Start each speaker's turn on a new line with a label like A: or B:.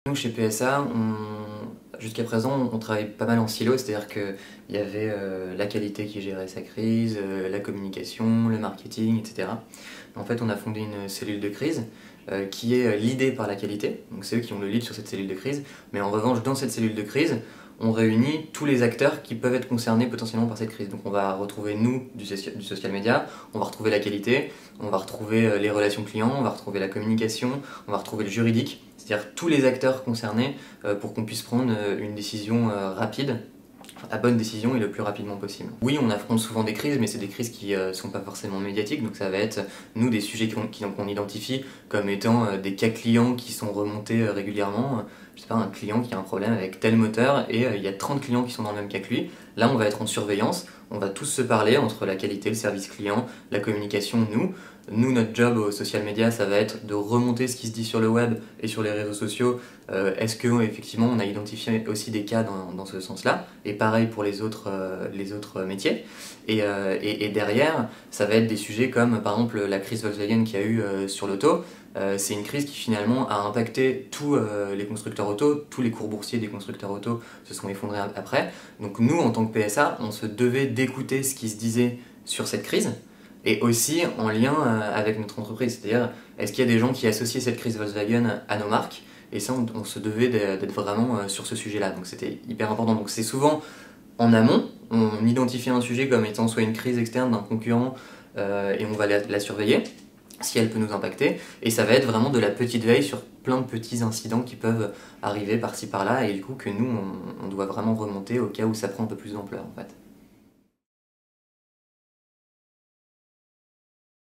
A: Nous, chez PSA, jusqu'à présent, on travaille pas mal en silo, c'est-à-dire qu'il y avait la qualité qui gérait sa crise, la communication, le marketing, etc. En fait, on a fondé une cellule de crise qui est leadée par la qualité, donc c'est eux qui ont le lead sur cette cellule de crise, mais en revanche, dans cette cellule de crise, on réunit tous les acteurs qui peuvent être concernés potentiellement par cette crise. Donc on va retrouver nous du social media, on va retrouver la qualité, on va retrouver les relations clients, on va retrouver la communication, on va retrouver le juridique, c'est-à-dire tous les acteurs concernés pour qu'on puisse prendre une décision rapide, la bonne décision et le plus rapidement possible. Oui, on affronte souvent des crises, mais c'est des crises qui sont pas forcément médiatiques, donc ça va être, nous, des sujets qu'on identifie comme étant des cas clients qui sont remontés régulièrement. Je sais pas, un client qui a un problème avec tel moteur et il y a 30 clients qui sont dans le même cas que lui. Là, on va être en surveillance, on va tous se parler entre la qualité, le service client, la communication, nous. Nous, notre job au social media, ça va être de remonter ce qui se dit sur le web et sur les réseaux sociaux. Est-ce que effectivement, on a identifié aussi des cas dans ce sens-là? Et pareil pour les autres métiers. Et derrière, ça va être des sujets comme par exemple la crise Volkswagen qu'il y a eu sur l'auto. C'est une crise qui finalement a impacté tous les constructeurs auto, tous les cours boursiers des constructeurs auto se sont effondrés après. Donc nous, en tant que PSA, on se devait d'écouter ce qui se disait sur cette crise, et aussi en lien avec notre entreprise. C'est-à-dire, est-ce qu'il y a des gens qui associent cette crise Volkswagen à nos marques? Et ça, on se devait d'être vraiment sur ce sujet-là. Donc c'était hyper important. Donc c'est souvent en amont, on identifie un sujet comme étant soit une crise externe d'un concurrent et on va la surveiller si elle peut nous impacter, et ça va être vraiment de la petite veille sur plein de petits incidents qui peuvent arriver par-ci par-là, et du coup que nous on doit vraiment remonter au cas où ça prend un peu plus d'ampleur en fait.